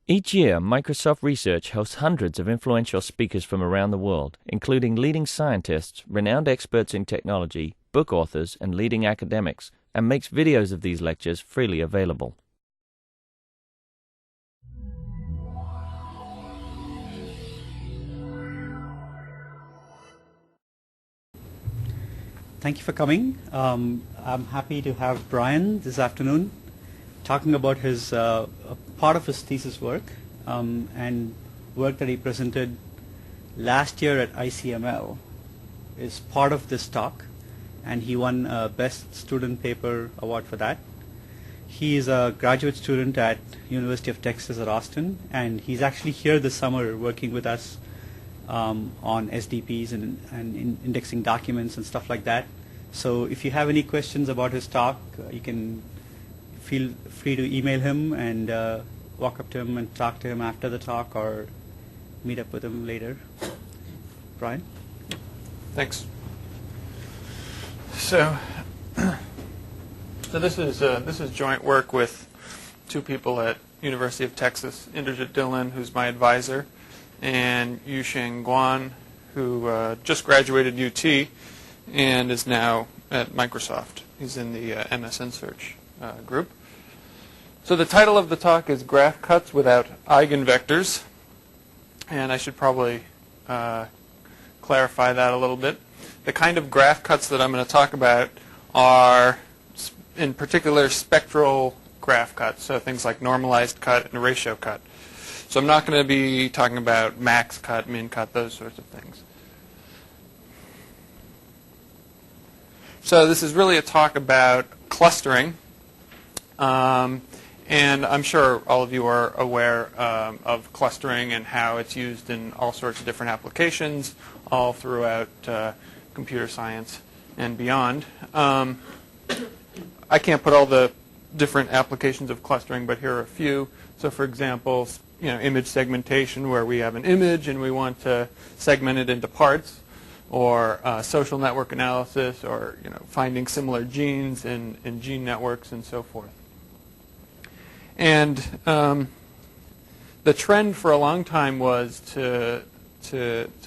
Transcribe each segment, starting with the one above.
Each year, Microsoft Research hosts hundreds of influential speakers from around the world, including leading scientists, renowned experts in technology, book authors, and leading academics, and makes videos of these lectures freely available. Thank you for coming. I'm happy to have Brian this afternoon talking about his part of his thesis work and work that he presented last year at ICML is part of this talk, and he won a Best Student Paper award for that. He is a graduate student at University of Texas at Austin, and he's actually here this summer working with us on SDPs and indexing documents and stuff like that. So if you have any questions about his talk, you can feel free to email him and walk up to him and talk to him after the talk or meet up with him later. Brian? Thanks. So this is joint work with two people at University of Texas, Inderjit Dhillon, who's my advisor, and Yuqiang Guan, who just graduated UT and is now at Microsoft. He's in the MSN Search group. So the title of the talk is Graph Cuts Without Eigenvectors, and I should probably clarify that a little bit. The kind of graph cuts that I'm going to talk about are, in particular, spectral graph cuts, so things like normalized cut and ratio cut. So I'm not going to be talking about max cut, min cut, those sorts of things. So this is really a talk about clustering, and I'm sure all of you are aware of clustering and how it's used in all sorts of different applications all throughout computer science and beyond. I can't put all the different applications of clustering, but here are a few. So for example, image segmentation, where we have an image and we want to segment it into parts, or social network analysis, or finding similar genes in gene networks and so forth. And the trend for a long time was to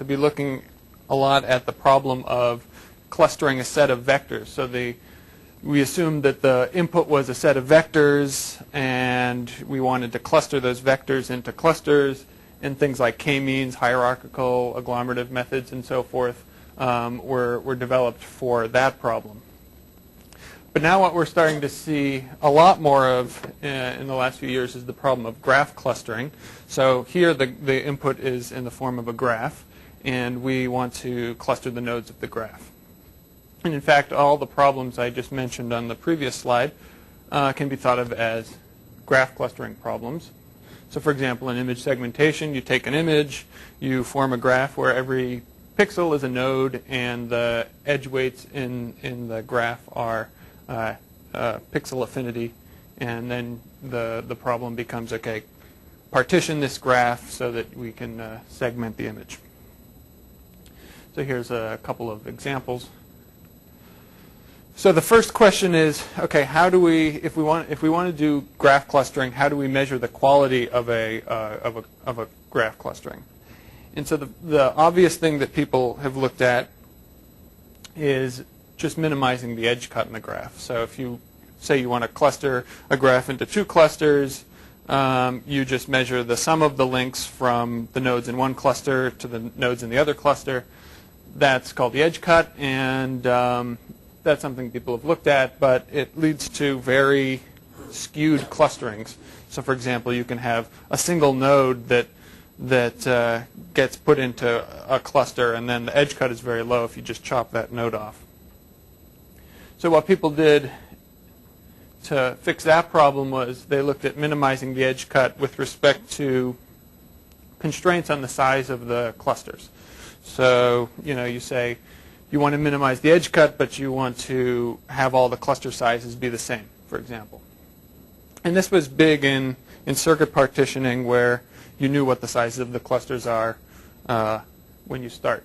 be looking a lot at the problem of clustering a set of vectors. So we assumed that the input was a set of vectors, and we wanted to cluster those vectors into clusters, and things like k-means, hierarchical, agglomerative methods, and so forth were developed for that problem. But now what we're starting to see a lot more of in the last few years is the problem of graph clustering. So here the input is in the form of a graph, and we want to cluster the nodes of the graph. And in fact, all the problems I just mentioned on the previous slide can be thought of as graph clustering problems. So for example, in image segmentation, you take an image, you form a graph where every pixel is a node, and the edge weights in the graph are pixel affinity, and then the problem becomes, okay, partition this graph so that we can segment the image. So here's a couple of examples. So the first question is, okay, how do we, if we want to do graph clustering, how do we measure the quality of a graph clustering? And so the obvious thing that people have looked at is just minimizing the edge cut in the graph. So if you say you want to cluster a graph into two clusters, you just measure the sum of the links from the nodes in one cluster to the nodes in the other cluster. That's called the edge cut, and that's something people have looked at, but it leads to very skewed clusterings. So for example, you can have a single node that gets put into a cluster, and then the edge cut is very low if you just chop that node off. So what people did to fix that problem was they looked at minimizing the edge cut with respect to constraints on the size of the clusters. So you say you want to minimize the edge cut, but you want to have all the cluster sizes be the same, for example. And this was big in circuit partitioning, where you knew what the sizes of the clusters are when you start.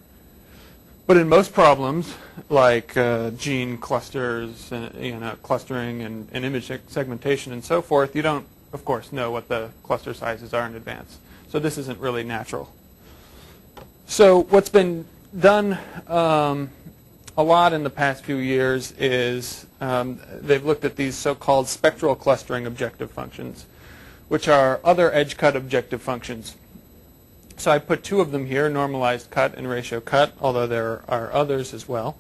But in most problems, like gene clusters, clustering and image segmentation and so forth, you don't of course, know what the cluster sizes are in advance. So this isn't really natural. So what's been done a lot in the past few years is they've looked at these so-called spectral clustering objective functions, which are other edge cut objective functions. So I put two of them here, normalized cut and ratio cut, although there are others as well.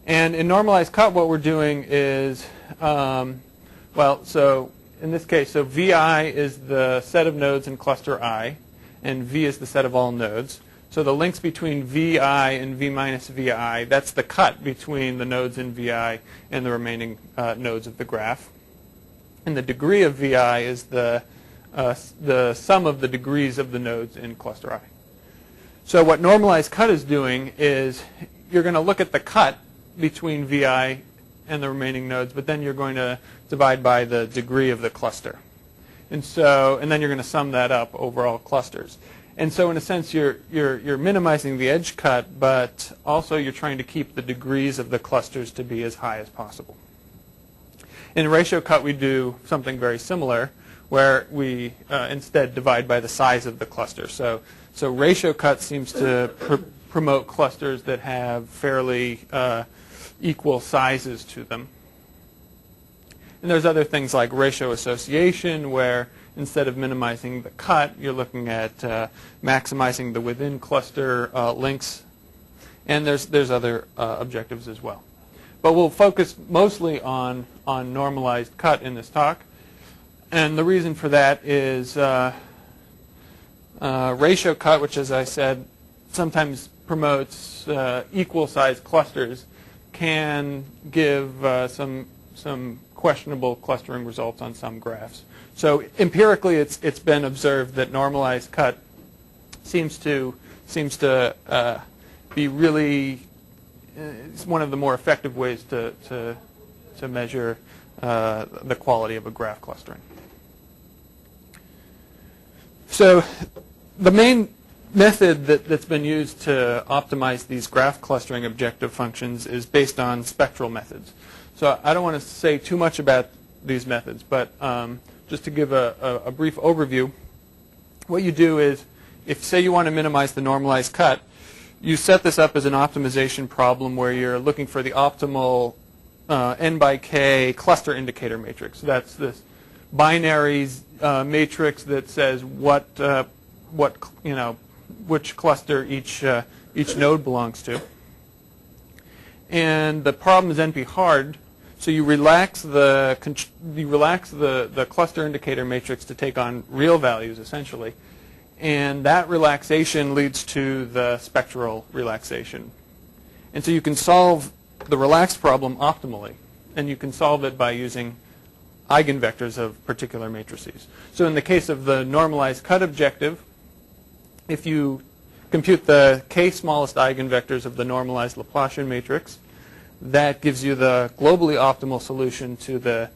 And in normalized cut, what we're doing is, so in this case, so VI is the set of nodes in cluster I, and V is the set of all nodes. So the links between VI and V minus VI, that's the cut between the nodes in VI and the remaining nodes of the graph. And the degree of VI is the sum of the degrees of the nodes in cluster I. So what normalized cut is doing is you're going to look at the cut between VI and the remaining nodes, but then you're going to divide by the degree of the cluster. And then you're going to sum that up over all clusters. And so in a sense, you're minimizing the edge cut, but also you're trying to keep the degrees of the clusters to be as high as possible. In ratio cut, we do something very similar, where we instead divide by the size of the cluster. So ratio cut seems to promote clusters that have fairly equal sizes to them. And there's other things like ratio association, where instead of minimizing the cut, you're looking at maximizing the within cluster links. And there's other objectives as well. But we'll focus mostly on normalized cut in this talk. And the reason for that is ratio cut, which, as I said, sometimes promotes equal sized clusters, can give some questionable clustering results on some graphs. So empirically, it's been observed that normalized cut seems to be really it's one of the more effective ways to measure the quality of a graph clustering. So the main method that's been used to optimize these graph clustering objective functions is based on spectral methods. So I don't want to say too much about these methods, but just to give a brief overview, what you do is, if say you want to minimize the normalized cut, you set this up as an optimization problem where you're looking for the optimal n by k cluster indicator matrix. So that's this binary matrix that says which cluster each node belongs to. And the problem is NP hard, so you relax the cluster indicator matrix to take on real values essentially, and that relaxation leads to the spectral relaxation. And so you can solve the relaxed problem optimally, and you can solve it by using eigenvectors of particular matrices. So in the case of the normalized cut objective, if you compute the k smallest eigenvectors of the normalized Laplacian matrix, that gives you the globally optimal solution to the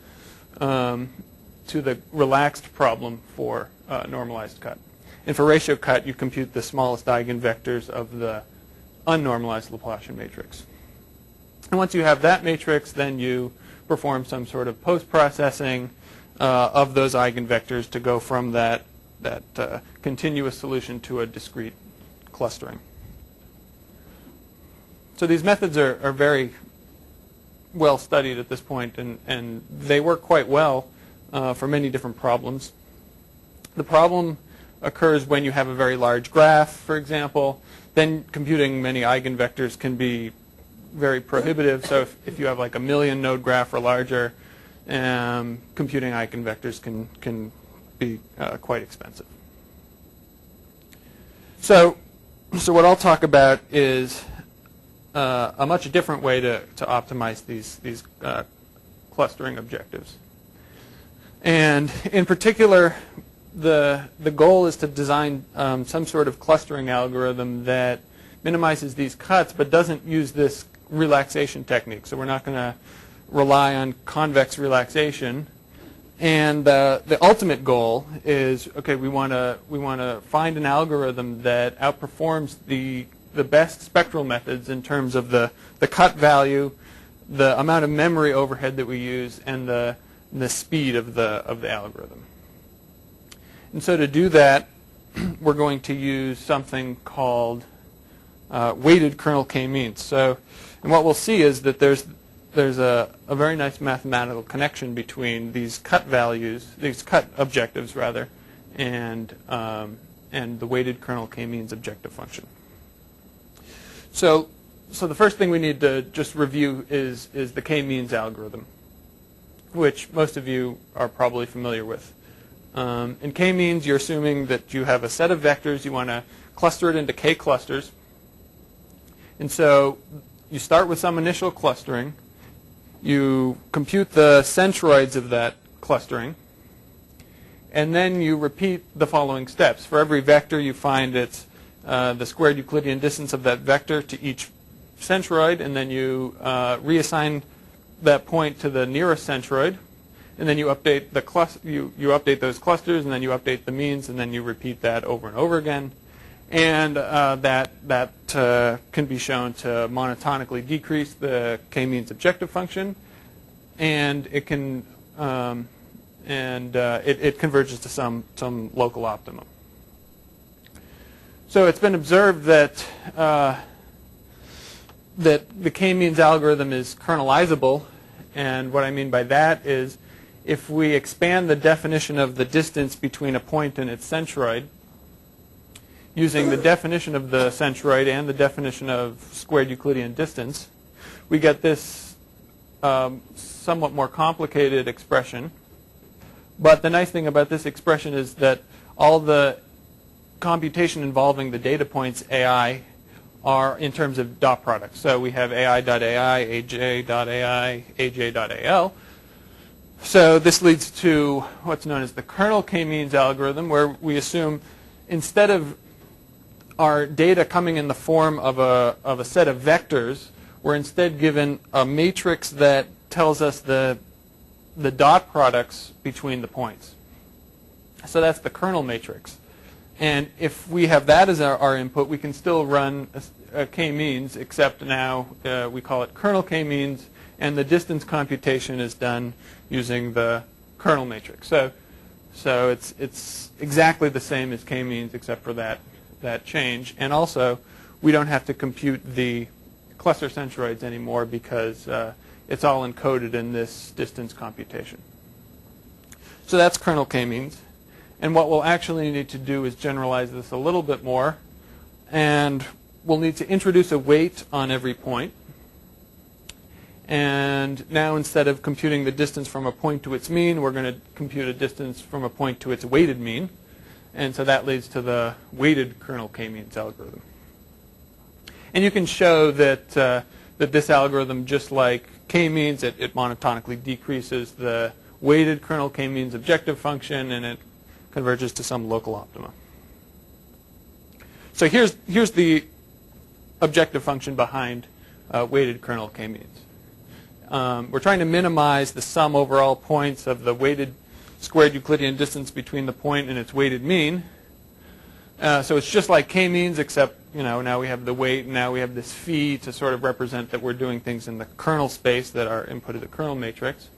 relaxed problem for normalized cut. And for ratio cut, you compute the smallest eigenvectors of the unnormalized Laplacian matrix. And once you have that matrix, then you perform some sort of post-processing of those eigenvectors to go from that continuous solution to a discrete clustering. So these methods are very well studied at this point, and they work quite well for many different problems. The problem occurs when you have a very large graph, for example. Then computing many eigenvectors can be very prohibitive. So if you have like a 1,000,000 node graph or larger, computing eigenvectors can be quite expensive. So what I'll talk about is a much different way to optimize these clustering objectives. And in particular, the goal is to design some sort of clustering algorithm that minimizes these cuts but doesn't use this relaxation technique. So we're not going to rely on convex relaxation. And the ultimate goal is, okay, we want to find an algorithm that outperforms the best spectral methods in terms of the cut value, the amount of memory overhead that we use, and the speed of the algorithm. And so to do that, we're going to use something called weighted kernel k-means. So, and what we'll see is that there's a very nice mathematical connection between these cut values, these cut objectives rather, and the weighted kernel k-means objective function. So the first thing we need to just review is the k-means algorithm, which most of you are probably familiar with. In k-means, you're assuming that you have a set of vectors. You want to cluster it into k clusters. And so you start with some initial clustering. You compute the centroids of that clustering. And then you repeat the following steps. For every vector, you find its the squared Euclidean distance of that vector to each centroid, and then you reassign that point to the nearest centroid, and then you update the you update those clusters, and then you update the means, and then you repeat that over and over again, and that can be shown to monotonically decrease the k-means objective function, and it can it converges to some local optimum. So it's been observed that that the k-means algorithm is kernelizable, and what I mean by that is if we expand the definition of the distance between a point and its centroid using the definition of the centroid and the definition of squared Euclidean distance, we get this somewhat more complicated expression. But the nice thing about this expression is that all the computation involving the data points AI are in terms of dot products. So we have AI.ai, aj.ai, aj.al. So this leads to what's known as the kernel k-means algorithm, where we assume instead of our data coming in the form of a set of vectors, we're instead given a matrix that tells us the dot products between the points. So that's the kernel matrix. And if we have that as our input, we can still run a k-means, except now we call it kernel k-means, and the distance computation is done using the kernel matrix. So it's exactly the same as k-means, except for that change. And also, we don't have to compute the cluster centroids anymore because it's all encoded in this distance computation. So that's kernel k-means. And what we'll actually need to do is generalize this a little bit more. And we'll need to introduce a weight on every point. And now instead of computing the distance from a point to its mean, we're going to compute a distance from a point to its weighted mean. And so that leads to the weighted kernel k-means algorithm. And you can show that, that this algorithm, just like k-means, it monotonically decreases the weighted kernel k-means objective function, and it converges to some local optima. So here's the objective function behind weighted kernel k-means. We're trying to minimize the sum over all points of the weighted squared Euclidean distance between the point and its weighted mean. So it's just like k-means, except now we have the weight, and now we have this phi to sort of represent that we're doing things in the kernel space that are input of the kernel matrix.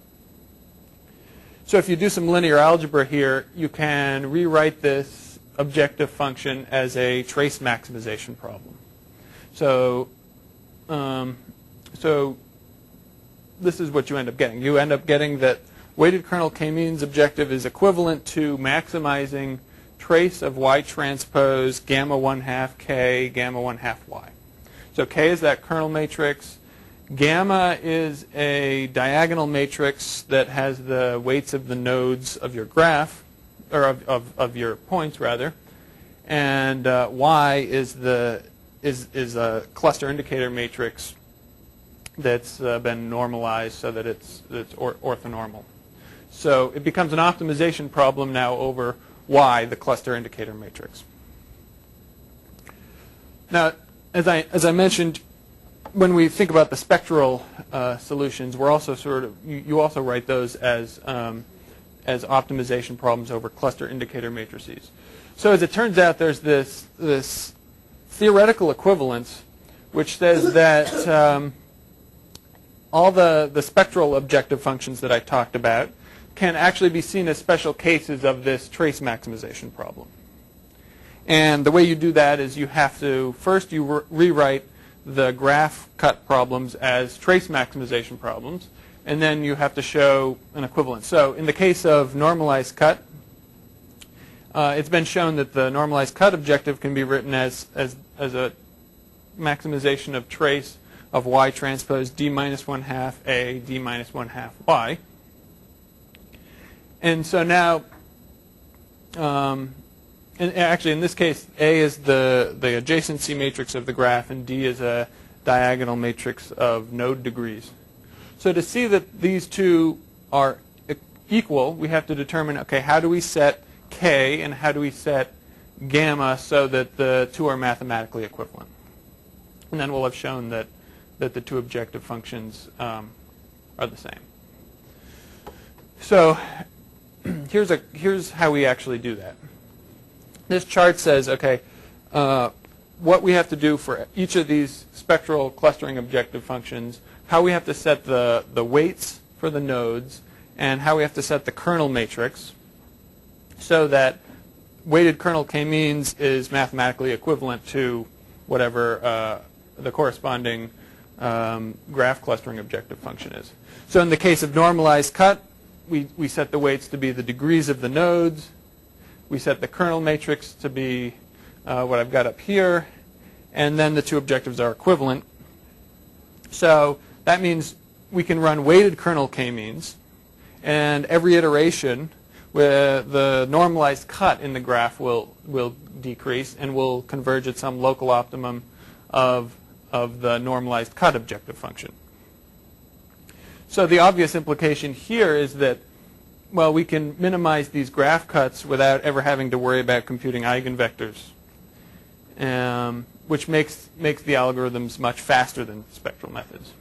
So if you do some linear algebra here, you can rewrite this objective function as a trace maximization problem. So this is what you end up getting. You end up getting that weighted kernel k-means objective is equivalent to maximizing trace of y transpose gamma 1/2 k, gamma 1/2 y. So k is that kernel matrix. Gamma is a diagonal matrix that has the weights of the nodes of your graph, or of your points rather, and y is a cluster indicator matrix that's been normalized so that it's orthonormal. So it becomes an optimization problem now over y, the cluster indicator matrix. Now, as I mentioned, when we think about the spectral solutions, we're also you also write those as optimization problems over cluster indicator matrices. So as it turns out, there's this theoretical equivalence which says that all the spectral objective functions that I talked about can actually be seen as special cases of this trace maximization problem. And the way you do that is you have to, first you rewrite the graph cut problems as trace maximization problems, and then you have to show an equivalence. So in the case of normalized cut, it's been shown that the normalized cut objective can be written as a maximization of trace of y transpose d minus 1/2 a d minus 1/2 y. And so now, and actually in this case, A is the adjacency matrix of the graph, and D is a diagonal matrix of node degrees. So to see that these two are equal, we have to determine, okay, how do we set K and how do we set gamma so that the two are mathematically equivalent? And then we'll have shown that the two objective functions are the same. So here's how we actually do that. This chart says, okay, what we have to do for each of these spectral clustering objective functions, how we have to set the weights for the nodes, and how we have to set the kernel matrix so that weighted kernel k-means is mathematically equivalent to whatever the corresponding graph clustering objective function is. So in the case of normalized cut, we set the weights to be the degrees of the nodes. We set the kernel matrix to be what I've got up here. And then the two objectives are equivalent. So that means we can run weighted kernel k-means. And every iteration, where the normalized cut in the graph will decrease and will converge at some local optimum of the normalized cut objective function. So the obvious implication here is that, well, we can minimize these graph cuts without ever having to worry about computing eigenvectors, which makes the algorithms much faster than spectral methods.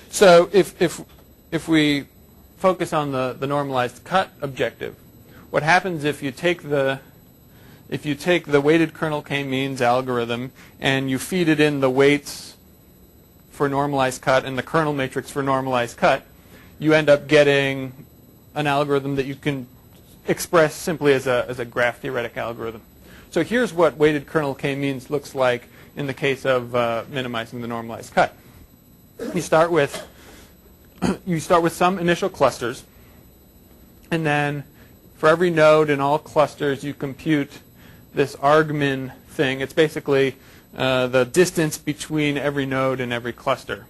So if we focus on the normalized cut objective, what happens if you take the weighted kernel k-means algorithm and you feed it in the weights for normalized cut and the kernel matrix for normalized cut, you end up getting an algorithm that you can express simply as a graph theoretic algorithm. So here's what weighted kernel k-means looks like in the case of minimizing the normalized cut. You start with some initial clusters, and then for every node in all clusters you compute this argmin thing. It's basically the distance between every node and every cluster.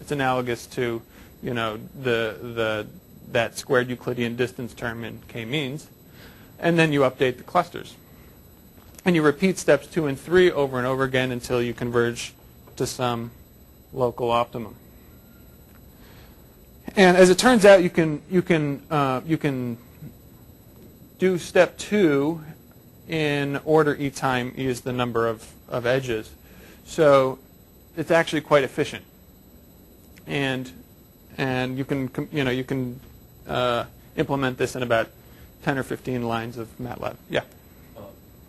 It's analogous to, that squared Euclidean distance term in k-means. And then you update the clusters. And you repeat steps 2 and 3 over and over again until you converge to some local optimum. And as it turns out, you can do step 2 in order e time e is the number of edges. So it's actually quite efficient. And you can implement this in about 10 or 15 lines of MATLAB. Yeah.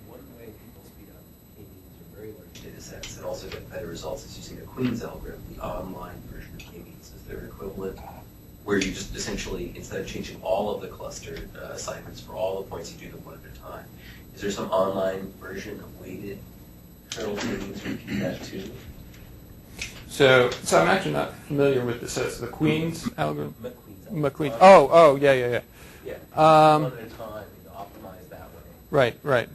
One way people speed up k-means or very large data sets and also get better results is using the Queen's algorithm, the online version of k-means. Is there an equivalent where you just essentially, instead of changing all of the cluster assignments for all the points, you do them one at a time? Is there some online version of weighted kernel k-means to repeat that too? So I'm actually not familiar with this. So it's the Queen's algorithm? McQueen's algorithm. Oh, yeah. Yeah, one at a time to optimize that way. Right.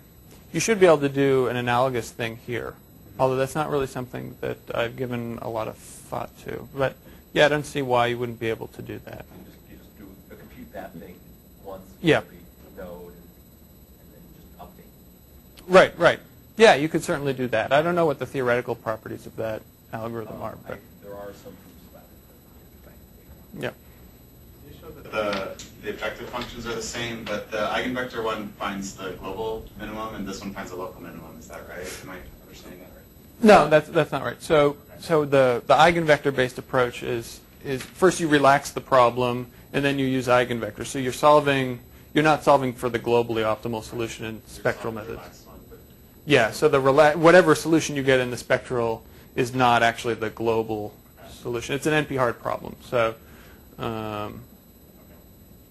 You should be able to do an analogous thing here, although that's not really something that I've given a lot of thought to. But yeah, I don't see why you wouldn't be able to do that. You just do compute that thing once for Yeah. every node and then just update. Right. Yeah, you could certainly do that. I don't know what the theoretical properties of that algorithm are, but There are some proofs about it. yeah. You showed that the objective functions are the same, but the eigenvector one finds the global minimum and this one finds a local minimum. Is that right? Am I understanding that right? No, that's not right. So the eigenvector-based approach is first you relax the problem and then you use eigenvectors. So you're not solving for the globally optimal solution in spectral methods. Yeah. So whatever solution you get in the spectral is not actually the global solution. It's an NP-hard problem. So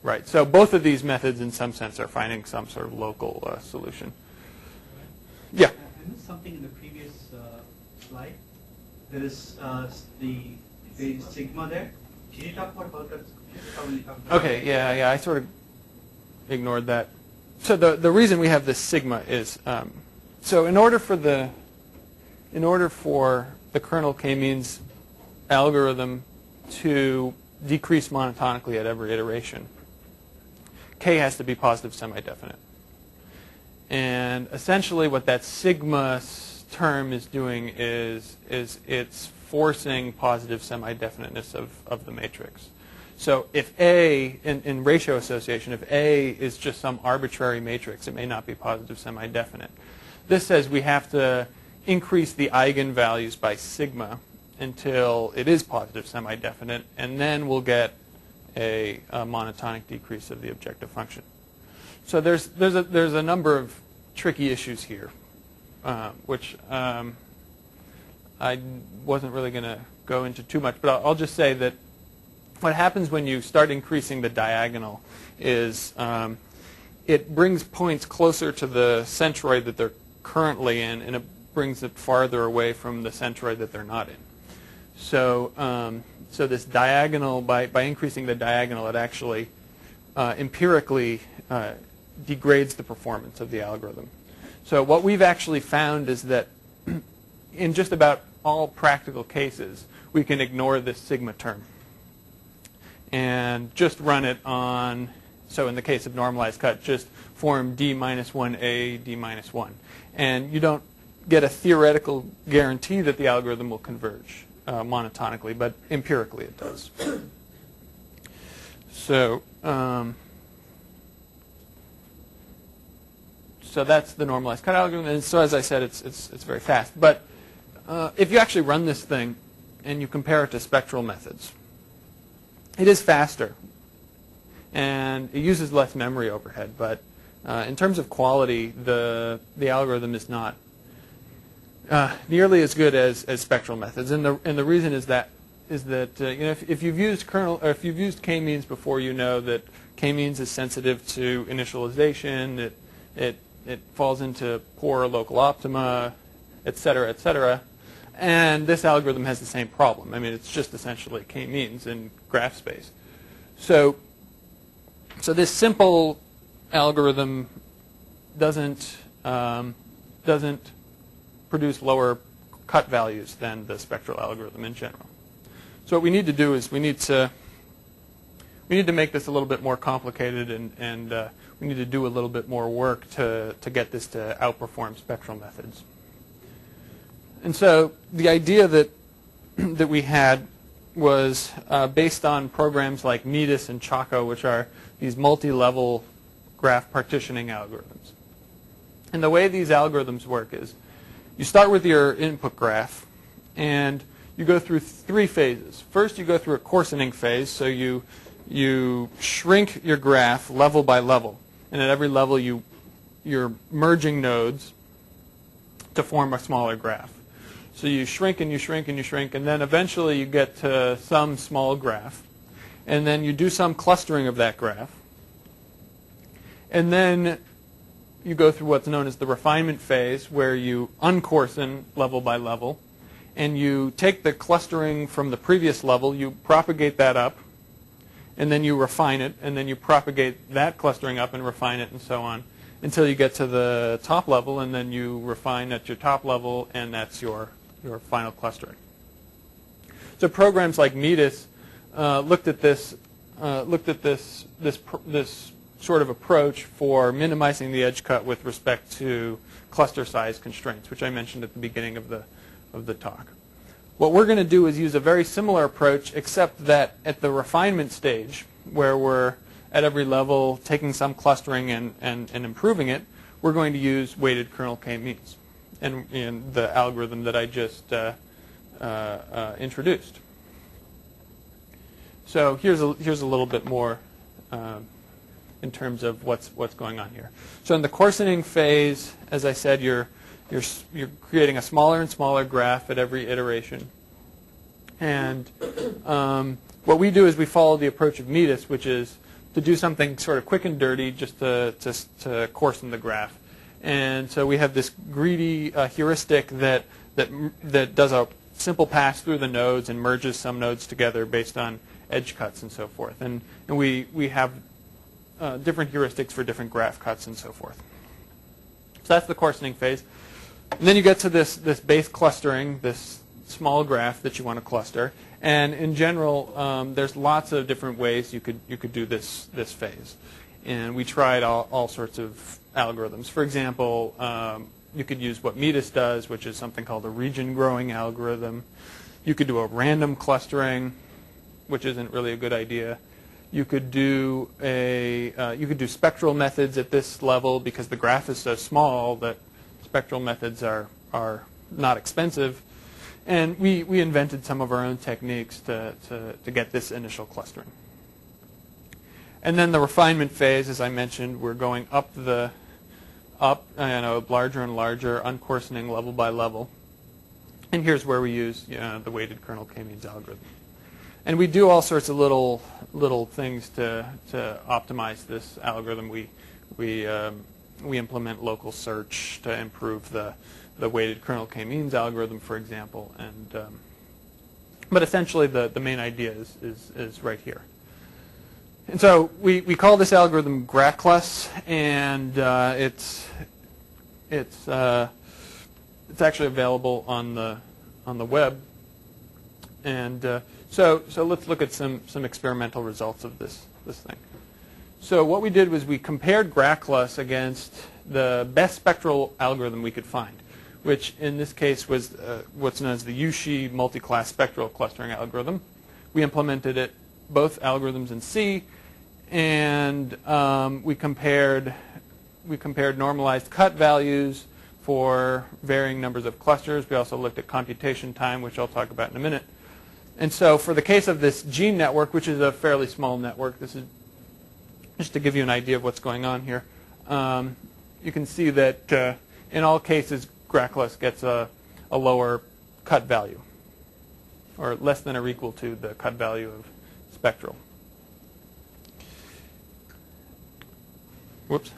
Right. So both of these methods, in some sense, are finding some sort of local solution. Yeah. I missed something in the previous slide. There is the sigma there. Can you talk more about that? Okay. Yeah. I sort of ignored that. So the reason we have this sigma is so in order for the kernel k-means algorithm to decrease monotonically at every iteration, k has to be positive semi-definite. And essentially what that sigma term is doing is it's forcing positive semi-definiteness of the matrix. So if A, in ratio association, if A is just some arbitrary matrix, it may not be positive semi-definite. This says we have to increase the eigenvalues by sigma until it is positive semi-definite, and then we'll get a monotonic decrease of the objective function. So there's a number of tricky issues here, which I wasn't really going to go into too much, but I'll just say that what happens when you start increasing the diagonal is it brings points closer to the centroid that they're currently in, and it brings it farther away from the centroid that they're not in. So, so this diagonal, by increasing the diagonal, it actually empirically degrades the performance of the algorithm. So what we've actually found is that in just about all practical cases, we can ignore this sigma term and just run it on, so in the case of normalized cut, just form d minus 1a, d minus 1. And you don't get a theoretical guarantee that the algorithm will converge monotonically, but empirically it does. So, so that's the normalized cut algorithm. And so as I said, it's very fast. But if you actually run this thing and you compare it to spectral methods, it is faster, and it uses less memory overhead. But in terms of quality, the algorithm is not nearly as good as spectral methods. And the reason is that you know, if you've used kernel, or if you've used k-means before, you know that k-means is sensitive to initialization. It falls into poor local optima, et cetera, et cetera. And this algorithm has the same problem. I mean, it's just essentially k-means in graph space. So this simple algorithm doesn't produce lower cut values than the spectral algorithm in general. So what we need to do is we need to make this a little bit more complicated, and we need to do a little bit more work to get this to outperform spectral methods. And so the idea that we had was based on programs like MEDIS and Choco, which are these multi-level graph partitioning algorithms. And the way these algorithms work is you start with your input graph, and you go through three phases. First, you go through a coarsening phase, so you shrink your graph level by level. And at every level, you're merging nodes to form a smaller graph. So you shrink and you shrink and you shrink, and then eventually you get to some small graph. And then you do some clustering of that graph. And then you go through what's known as the refinement phase, where you uncoarsen level by level. And you take the clustering from the previous level, you propagate that up, and then you refine it, and then you propagate that clustering up and refine it, and so on, until you get to the top level, and then you refine at your top level, and that's your final clustering. So programs like MEDIS looked at this sort of approach for minimizing the edge cut with respect to cluster size constraints, which I mentioned at the beginning of the talk. What we're going to do is use a very similar approach, except that at the refinement stage, where we're at every level taking some clustering and improving it, we're going to use weighted kernel k-means in the algorithm that I just introduced. So here's a little bit more in terms of what's going on here. So in the coarsening phase, as I said, you're creating a smaller and smaller graph at every iteration. And what we do is we follow the approach of MEDIS, which is do something sort of quick and dirty, just to coarsen the graph. And so we have this greedy heuristic that does a simple pass through the nodes and merges some nodes together based on edge cuts and so forth. And we have different heuristics for different graph cuts and so forth. So that's the coarsening phase. And then you get to this base clustering, this small graph that you want to cluster. And in general, there's lots of different ways you could do this phase. And we tried all sorts of algorithms. For example, you could use what Metis does, which is something called a region growing algorithm. You could do a random clustering, which isn't really a good idea. You could do spectral methods at this level because the graph is so small that spectral methods are not expensive. And we invented some of our own techniques to get this initial clustering. And then the refinement phase, as I mentioned, we're going larger and larger, uncoarsening level by level. And here's where we use the weighted kernel k-means algorithm. And we do all sorts of little things to optimize this algorithm. We implement local search to improve the weighted kernel k-means algorithm, for example. And but essentially, the main idea is right here. And so we call this algorithm GraClus, and it's actually available on the web. And so let's look at some experimental results of this thing. So what we did was we compared GraClus against the best spectral algorithm we could find, which in this case was what's known as the Yuqiang multi-class spectral clustering algorithm. We implemented both algorithms in C, and we compared normalized cut values for varying numbers of clusters. We also looked at computation time, which I'll talk about in a minute. And so for the case of this gene network, which is a fairly small network, this is just to give you an idea of what's going on here. You can see that in all cases, GraClus gets a lower cut value, or less than or equal to the cut value of spectral. Whoops.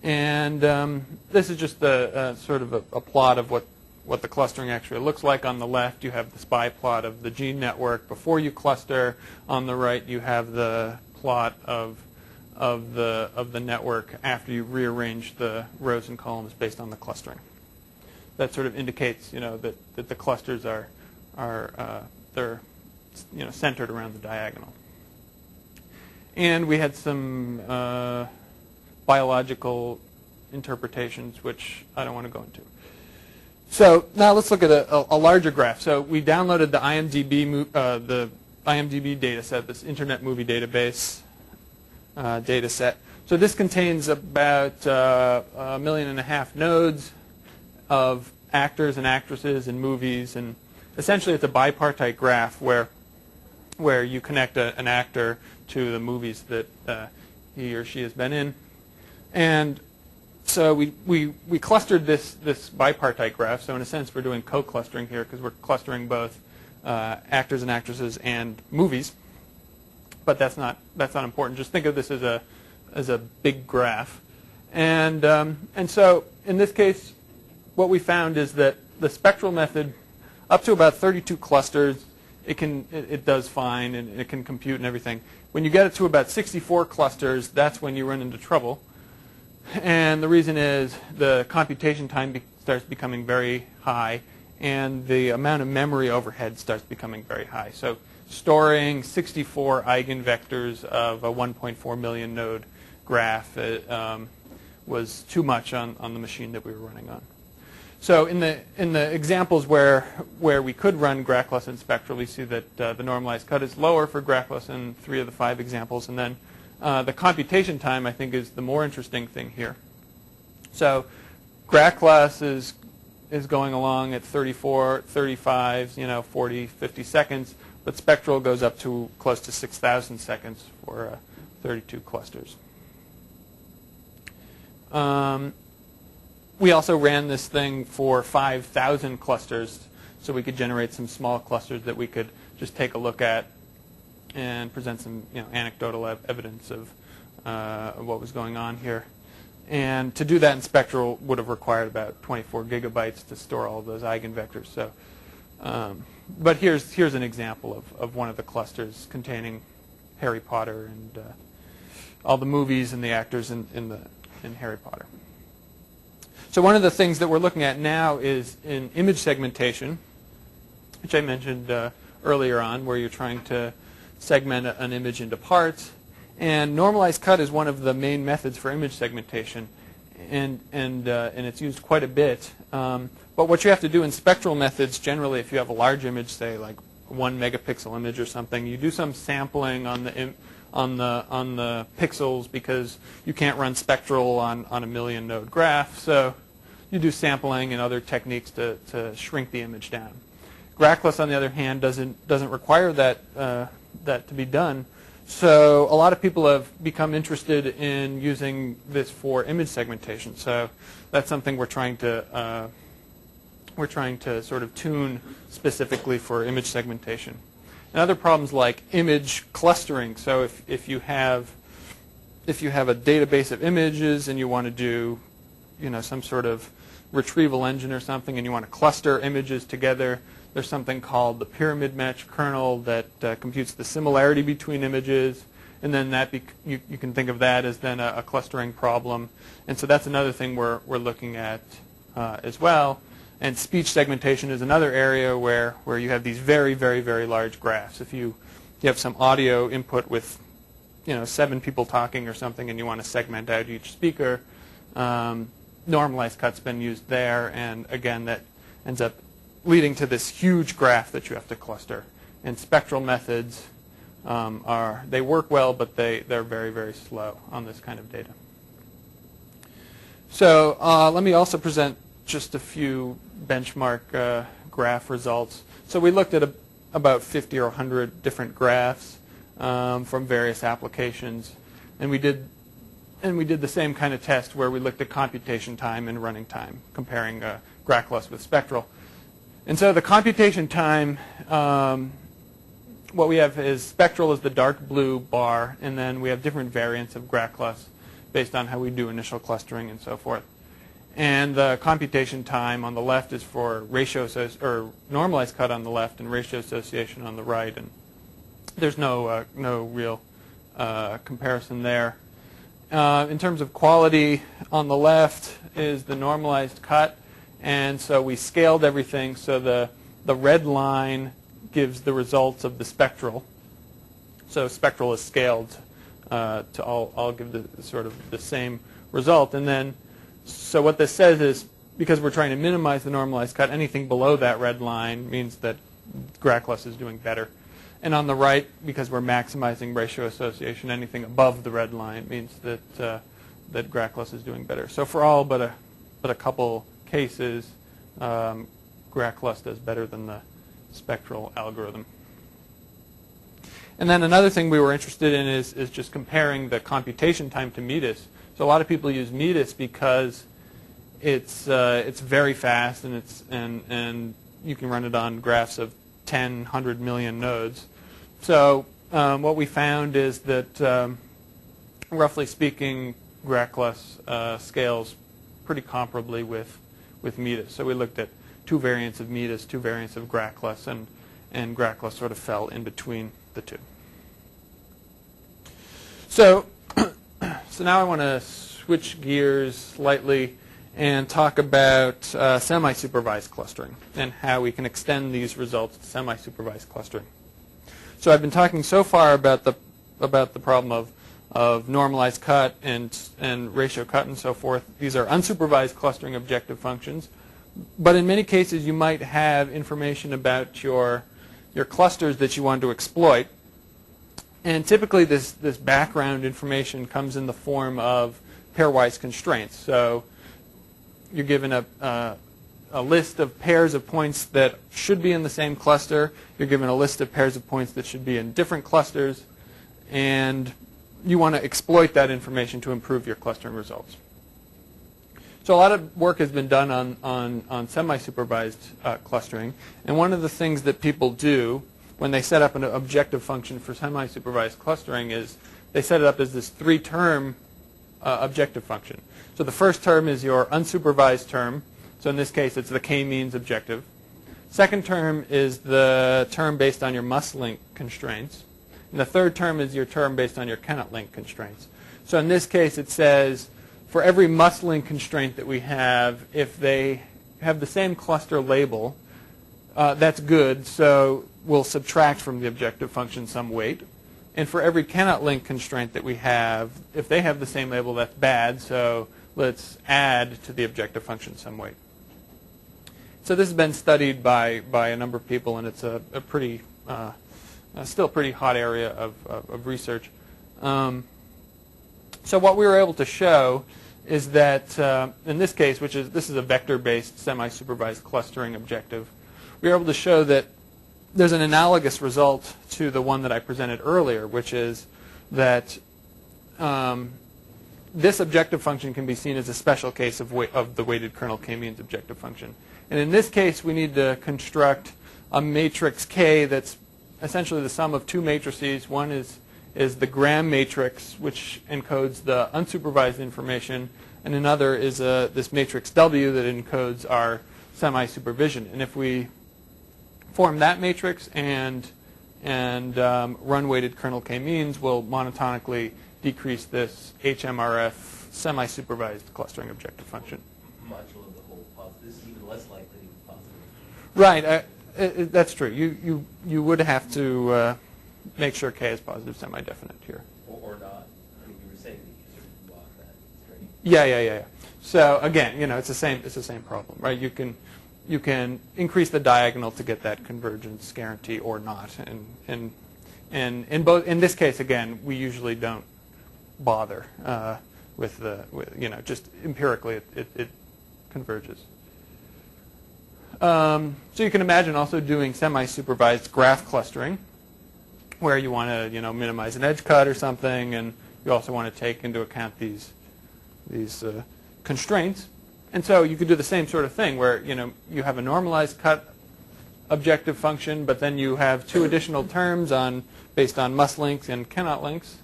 And this is just sort of a plot of what the clustering actually looks like. On the left, you have the SPI plot of the gene network before you cluster. On the right, you have the plot of the network after you rearrange the rows and columns based on the clustering. That sort of indicates, that the clusters are centered around the diagonal. And we had some biological interpretations, which I don't want to go into. So now let's look at a larger graph. So we downloaded the IMDb data set, this Internet Movie Database data set. So this contains about 1.5 million nodes of actors and actresses in movies, and essentially it's a bipartite graph where you connect an actor to the movies that he or she has been in. And so we clustered this bipartite graph. So in a sense, we're doing co-clustering here because we're clustering both actors and actresses and movies. But that's not important. Just think of this as a big graph. And so in this case, what we found is that the spectral method, up to about 32 clusters, it does fine and it can compute and everything. When you get it to about 64 clusters, that's when you run into trouble. And the reason is the computation time starts becoming very high, and the amount of memory overhead starts becoming very high. So storing 64 eigenvectors of a 1.4 million node graph was too much on the machine that we were running on. So in the examples where we could run GraClus and spectral, we see that the normalized cut is lower for GraClus in 3 of the 5 examples, and then the computation time, I think, is the more interesting thing here. So GraClus is going along at 34, 35, 40, 50 seconds, but spectral goes up to close to 6,000 seconds for 32 clusters. We also ran this thing for 5,000 clusters, so we could generate some small clusters that we could just take a look at present some anecdotal evidence of what was going on here. And to do that in spectral would have required about 24 gigabytes to store all of those eigenvectors. So, but here's an example of one of the clusters containing Harry Potter and all the movies and the actors in Harry Potter. So one of the things that we're looking at now is in image segmentation, which I mentioned earlier on, where you're trying to segment an image into parts. And normalized cut is one of the main methods for image segmentation, and it's used quite a bit. But what you have to do in spectral methods, generally, if you have a large image, say like 1 megapixel image or something, you do some sampling on the pixels because you can't run spectral on a million node graph. So you do sampling and other techniques to shrink the image down. Grackless, on the other hand, doesn't require that to be done. So a lot of people have become interested in using this for image segmentation. So that's something we're trying to sort of tune specifically for image segmentation. And other problems like image clustering. So if you have a database of images and you want to do some sort of retrieval engine or something, and you want to cluster images together, there's something called the pyramid match kernel that computes the similarity between images, and then you can think of that as then a clustering problem. And so that's another thing we're looking at as well. And speech segmentation is another area where you have these very, very, very large graphs. If you have some audio input with 7 people talking or something, and you want to segment out each speaker, normalized cut's been used there, and again that ends up leading to this huge graph that you have to cluster. And spectral methods they work well, but they're very, very slow on this kind of data. So let me also present just a few benchmark graph results. So we looked at about 50 or 100 different graphs from various applications, and we did the same kind of test where we looked at computation time and running time, comparing grackless with spectral. And so the computation time, what we have is spectral is the dark blue bar, and then we have different variants of grackless based on how we do initial clustering and so forth. And the computation time on the left is for or normalized cut on the left and ratio association on the right, and there's no real comparison there. In terms of quality, on the left is the normalized cut. And so we scaled everything, so the red line gives the results of the spectral. So spectral is scaled to all give the sort of the same result. And then, so what this says is, because we're trying to minimize the normalized cut, anything below that red line means that grackless is doing better. And on the right, because we're maximizing ratio association, anything above the red line means that grackless is doing better. So for all but a couple cases, grackless does better than the spectral algorithm. And then another thing we were interested in is just comparing the computation time to METIS. So a lot of people use METIS because it's very fast, and you can run it on graphs of 10, 100 million nodes. So what we found is that roughly speaking, grackless scales pretty comparably with METIS. So we looked at 2 variants of METIS, 2 variants of grackless, and grackless sort of fell in between the two. So now I want to switch gears slightly and talk about semi-supervised clustering and how we can extend these results to semi-supervised clustering. So I've been talking so far about the problem of normalized cut and ratio cut and so forth. These are unsupervised clustering objective functions. But in many cases, you might have information about your clusters that you want to exploit. And typically, this background information comes in the form of pairwise constraints. So you're given a list of pairs of points that should be in the same cluster. You're given a list of pairs of points that should be in different clusters. And you want to exploit that information to improve your clustering results. So a lot of work has been done on semi-supervised clustering. And one of the things that people do when they set up an objective function for semi-supervised clustering is they set it up as this 3-term objective function. So the first term is your unsupervised term. So in this case, it's the k-means objective. Second term is the term based on your must-link constraints. And the third term is your term based on your cannot-link constraints. So in this case, it says for every must-link constraint that we have, if they have the same cluster label, that's good. So we'll subtract from the objective function some weight. And for every cannot-link constraint that we have, if they have the same label, that's bad. So let's add to the objective function some weight. So this has been studied by a number of people, and it's a pretty, still pretty hot area of research. So what we were able to show is that in this case, this is a vector-based semi-supervised clustering objective, we were able to show that there's an analogous result to the one that I presented earlier, which is that this objective function can be seen as a special case of the weighted kernel k-means objective function. And in this case, we need to construct a matrix K that's essentially the sum of 2 matrices. One is the Gram matrix, which encodes the unsupervised information, and another is this matrix W that encodes our semi-supervision. And if we form that matrix and run weighted kernel k-means, we'll monotonically decrease this HMRF semi-supervised clustering objective function. Modulo the whole positive. This is even less likely to be positive. Right. That's true. You would have to make sure K is positive semi-definite here. Or not. I mean, you were saying that you sort of block that. Yeah. So again, it's the same problem, right? You can increase the diagonal to get that convergence guarantee or not. And in this case, again, we usually don't bother with just empirically it converges. So you can imagine also doing semi-supervised graph clustering, where you want to minimize an edge cut or something, and you also want to take into account these constraints. And so you could do the same sort of thing, where you have a normalized cut objective function, but then you have 2 additional terms based on must links and cannot links.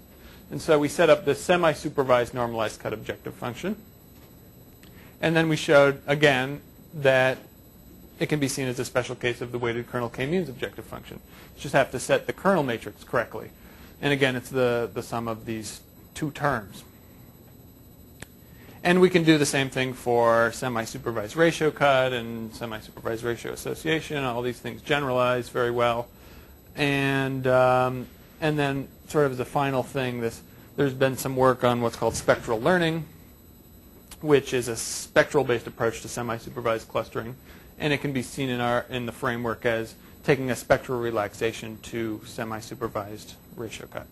And so we set up this semi-supervised normalized cut objective function. And then we showed, again, that it can be seen as a special case of the weighted kernel k-means objective function. You just have to set the kernel matrix correctly. And again, it's the sum of these 2 terms. And we can do the same thing for semi-supervised ratio cut and semi-supervised ratio association. All these things generalize very well. And then sort of as a final thing, there's been some work on what's called spectral learning, which is a spectral-based approach to semi-supervised clustering. And it can be seen in the framework as taking a spectral relaxation to semi-supervised ratio cut.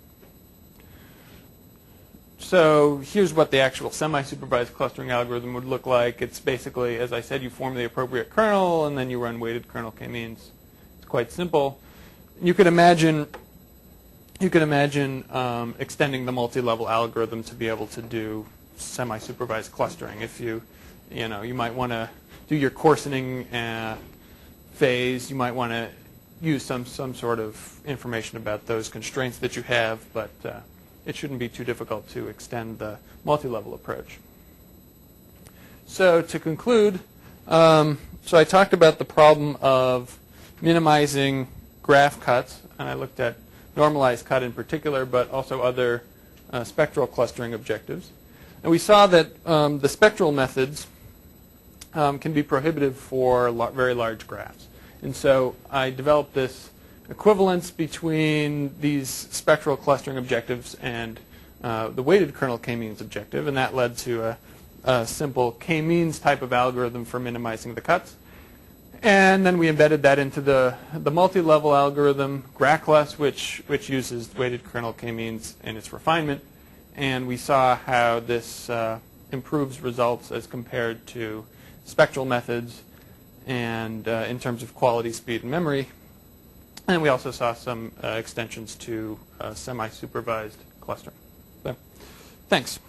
So here's what the actual semi-supervised clustering algorithm would look like. It's basically, as I said, you form the appropriate kernel, and then you run weighted kernel k-means. It's quite simple. You could imagine extending the multi-level algorithm to be able to do semi-supervised clustering. If you might want to do your coarsening phase, you might want to use some sort of information about those constraints that you have, but it shouldn't be too difficult to extend the multi-level approach. So to conclude, so I talked about the problem of minimizing graph cuts, and I looked at normalized cut in particular, but also other spectral clustering objectives. And we saw that the spectral methods can be prohibitive for very large graphs. And so I developed this equivalence between these spectral clustering objectives and the weighted kernel k-means objective, and that led to a simple k-means type of algorithm for minimizing the cuts. And then we embedded that into the multi-level algorithm, GRACLess, which uses weighted kernel k-means in its refinement. And we saw how this improves results as compared to spectral methods and in terms of quality, speed, and memory. And we also saw some extensions to semi-supervised clustering. So, thanks.